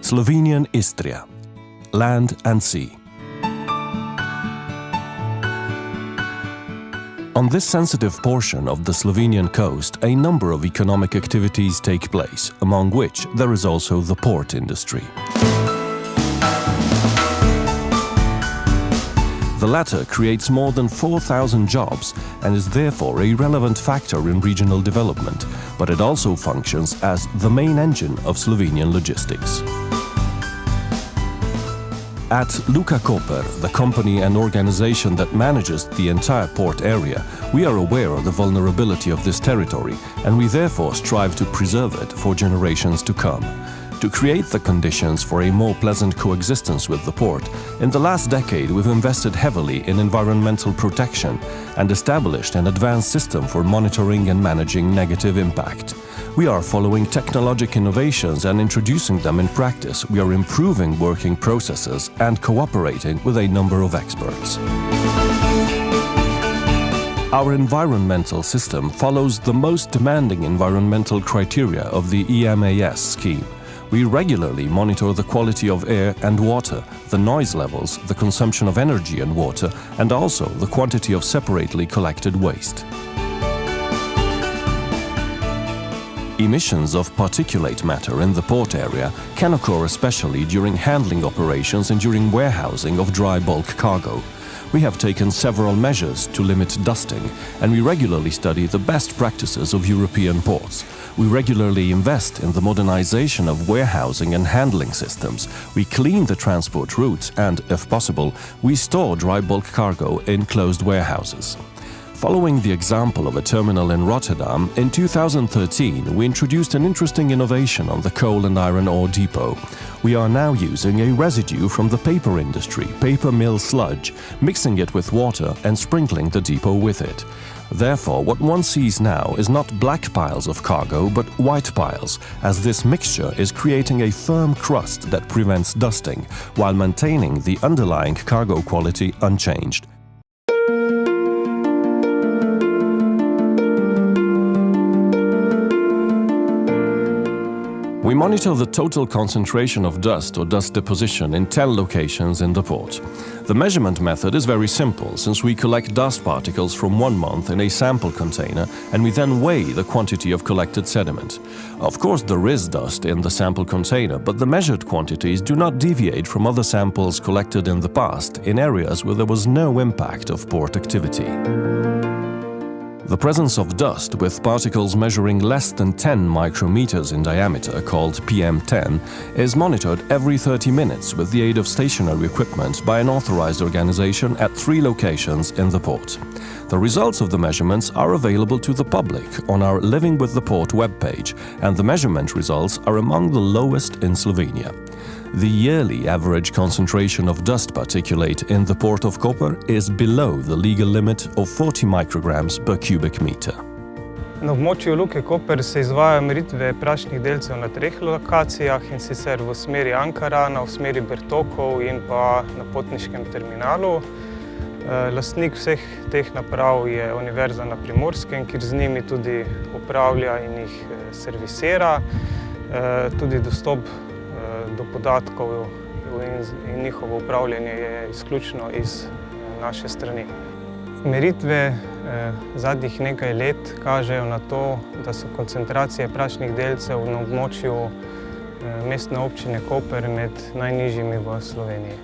Slovenian Istria, land and sea. On this sensitive portion of the Slovenian coast, a number of economic activities take place, among which there is also the port industry. The latter creates more than 4,000 jobs and is therefore a relevant factor in regional development, but it also functions as the main engine of Slovenian logistics. At Luka Koper, the company and organization that manages the entire port area, we are aware of the vulnerability of this territory, and we therefore strive to preserve it for generations to come. To create the conditions for a more pleasant coexistence with the port, in the last decade we've invested heavily in environmental protection and established an advanced system for monitoring and managing negative impact. We are following technological innovations and introducing them in practice. We are improving working processes and cooperating with a number of experts. Our environmental system follows the most demanding environmental criteria of the EMAS scheme. We regularly monitor the quality of air and water, the noise levels, the consumption of energy and water, and also the quantity of separately collected waste. Emissions of particulate matter in the port area can occur especially during handling operations and during warehousing of dry bulk cargo. We have taken several measures to limit dusting, and we regularly study the best practices of European ports. We regularly invest in the modernization of warehousing and handling systems. We clean the transport routes and, if possible, we store dry bulk cargo in closed warehouses. Following the example of a terminal in Rotterdam, in 2013 we introduced an interesting innovation on the coal and iron ore depot. We are now using a residue from the paper industry, paper mill sludge, mixing it with water and sprinkling the depot with it. Therefore, what one sees now is not black piles of cargo, but white piles, as this mixture is creating a firm crust that prevents dusting, while maintaining the underlying cargo quality unchanged. We monitor the total concentration of dust or dust deposition in 10 locations in the port. The measurement method is very simple, since we collect dust particles from 1 month in a sample container and we then weigh the quantity of collected sediment. Of course, there is dust in the sample container, but the measured quantities do not deviate from other samples collected in the past in areas where there was no impact of port activity. The presence of dust with particles measuring less than 10 micrometers in diameter, called PM10, is monitored every 30 minutes with the aid of stationary equipment by an authorized organization at 3 locations in the port. The results of the measurements are available to the public on our Living with the Port webpage, and the measurement results are among the lowest in Slovenia. The yearly average concentration of dust particulate in the port of Koper is below the legal limit of 40 micrograms per cubic meter. Na območju Luke Koper se izvajajo meritve prašnih delcev na 3 lokacijah, in sicer v smeri Ankarana, v smeri Bertokov in pa na potniškem terminalu. Lastnik vseh teh naprav je Univerza na Primorskem, kjer z njimi tudi upravlja in jih servisira. Tudi dostop do podatkov in njihovo upravljanje je izključno iz naše strani. Meritve zadnjih nekaj let kažejo na to, da so koncentracije prašnih delcev na območju mestne občine Koper med najnižjimi v Sloveniji.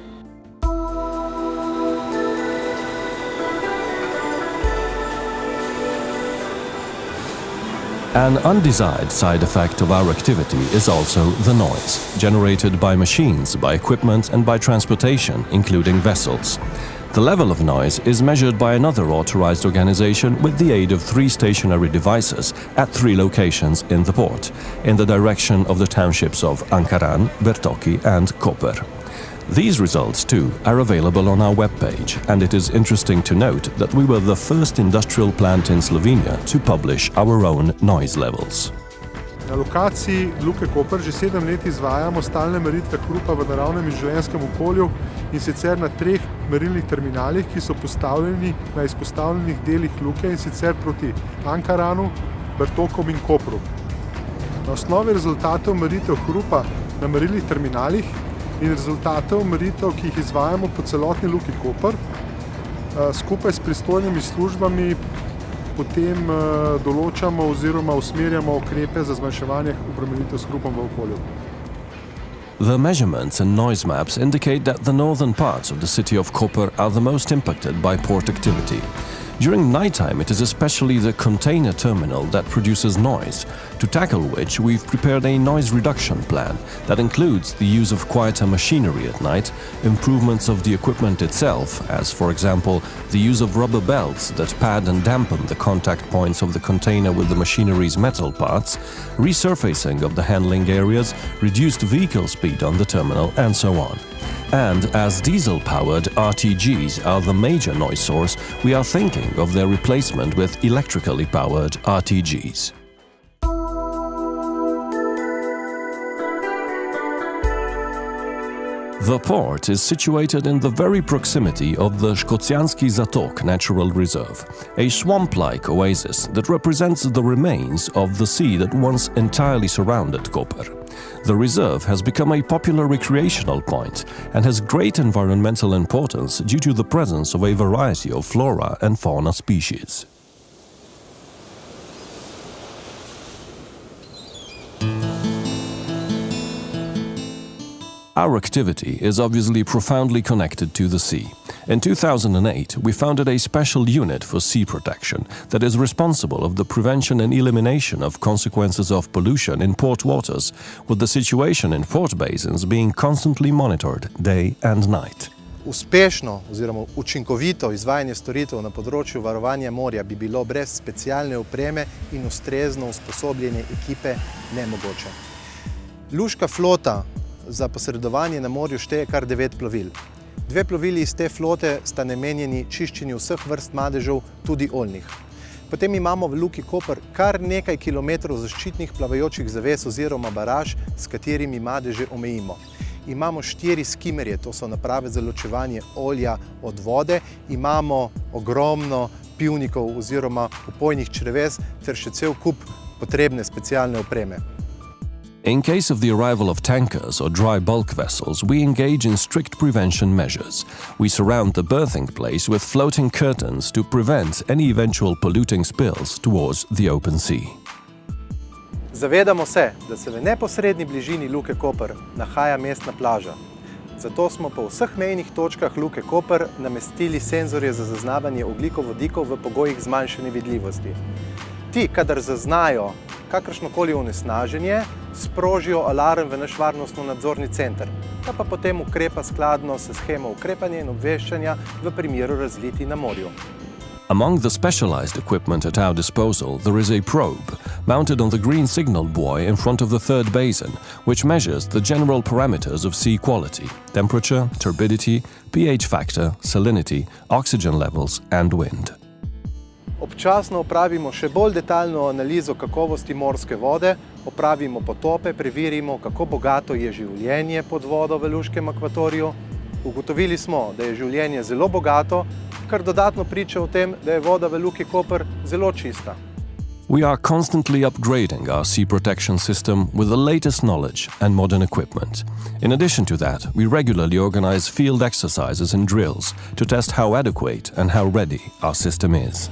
An undesired side effect of our activity is also the noise, generated by machines, by equipment and by transportation, including vessels. The level of noise is measured by another authorized organization with the aid of 3 stationary devices at 3 locations in the port, in the direction of the townships of Ankaran, Bertoki and Koper. These results, too, are available on our webpage, and it is interesting to note that we were the first industrial plant in Slovenia to publish our own noise levels. Na lokaciji Luke Koper že 7 let izvajamo stalne meritve hrupa v naravnem in življenjskem okolju, in sicer na 3 merilnih terminalih, ki so postavljeni na izpostavljenih delih luke, in sicer proti Ankaranu, Bertokom in Kopru. Na osnovi rezultatov meritev hrupa na merilnih terminalih in rezultatov meritev, ki jih izvajamo po celotni Luki Koper, skupaj s pristojnimi službami potem določamo oziroma usmerjamo ukrepe za zmanjševanje obremenitev s hrupom v okolju. The measurements and noise maps indicate that the northern parts of the city of Koper are the most impacted by port activity. During nighttime, it is especially the container terminal that produces noise, to tackle which we've prepared a noise reduction plan that includes the use of quieter machinery at night, improvements of the equipment itself, as for example, the use of rubber belts that pad and dampen the contact points of the container with the machinery's metal parts, resurfacing of the handling areas, reduced vehicle speed on the terminal, and so on. And as diesel-powered RTGs are the major noise source, we are thinking of their replacement with electrically powered RTGs. The port is situated in the very proximity of the Szkocjanski Zatok Natural Reserve, a swamp-like oasis that represents the remains of the sea that once entirely surrounded Koper. The reserve has become a popular recreational point and has great environmental importance due to the presence of a variety of flora and fauna species. Our activity is obviously profoundly connected to the sea. In 2008, we founded a special unit for sea protection that is responsible of the prevention and elimination of consequences of pollution in port waters, with the situation in port basins being constantly monitored day and night. Uspešno oziroma učinkovito izvajanje storitev na področju varovanja morja bi bilo brez specialne opreme in ustrezno usposobljene ekipe nemogoče. Luška flota za posredovanje na morju šteje kar 9 plovil. 2 plovili iz te flote sta namenjeni čiščenju vseh vrst madežev, tudi oljnih. Potem imamo v Luki Koper kar nekaj kilometrov zaščitnih plavajočih zaves oziroma baraž, s katerimi madeže omejimo. Imamo 4 skimerje, to so naprave za ločevanje olja od vode, imamo ogromno pivnikov oziroma upojnih čreves ter še cel kup potrebne specialne opreme. In case of the arrival of tankers or dry bulk vessels, we engage in strict prevention measures. We surround the berthing place with floating curtains to prevent any eventual polluting spills towards the open sea. Zavedamo se, da se v neposredni bližini Luke Koper nahaja mestna plaža. Zato smo po vseh mejnih točkah Luke Koper namestili senzorje za zaznavanje ogljikovodikov v pogojih zmanjšane vidljivosti. Ti, kadar zaznajo kakršnokoli onesnaženje, sprožijo alarm v naš varnostno-nadzorni center, ta pa potem ukrepa skladno s shemo ukrepanja in obveščanja v primeru razlitij na morju. Among the specialized equipment at our disposal, there is a probe mounted on the green signal buoy in front of the third basin, which measures the general parameters of sea quality: temperature, turbidity, pH factor, salinity, oxygen levels, and wind. Občasno opravimo še bolj detaljno analizo kakovosti morske vode, opravimo potope, preverimo, kako bogato je življenje pod vodo v luškem akvatoriju. Ugotovili smo, da je življenje zelo bogato, kar dodatno priča o tem, da je voda v Luki Koper zelo čista. We are constantly upgrading our sea protection system with the latest knowledge and modern equipment. In addition to that, we regularly organize field exercises and drills to test how adequate and how ready our system is.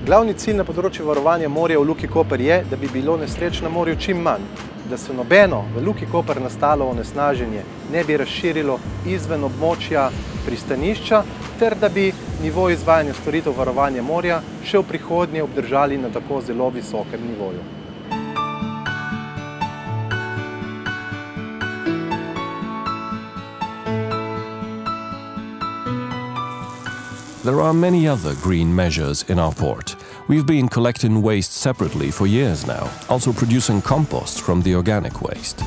Glavni cilj na področju varovanja morja v Luki Koper je, da bi bilo nesreč na morju čim manj, da se nobeno v Luki Koper nastalo onesnaženje ne bi razširilo izven območja pristanišča, ter da bi nivo izvajanja storitev varovanja morja še v prihodnje obdržali na tako zelo visokem nivoju. There are many other green measures in our port. We've been collecting waste separately for years now, also producing compost from the organic waste.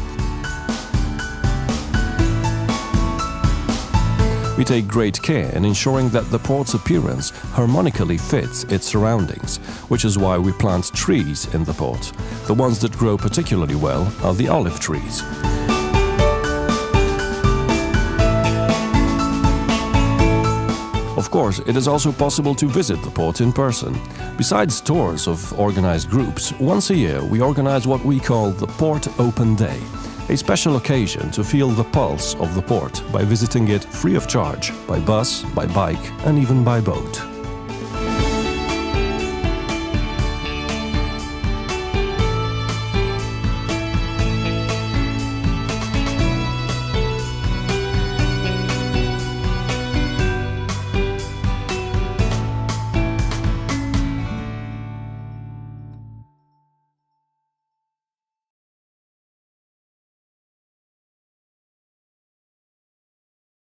We take great care in ensuring that the port's appearance harmonically fits its surroundings, which is why we plant trees in the port. The ones that grow particularly well are the olive trees. Of course, it is also possible to visit the port in person. Besides tours of organized groups, once a year we organize what we call the Port Open Day, a special occasion to feel the pulse of the port by visiting it free of charge, by bus, by bike, and even by boat.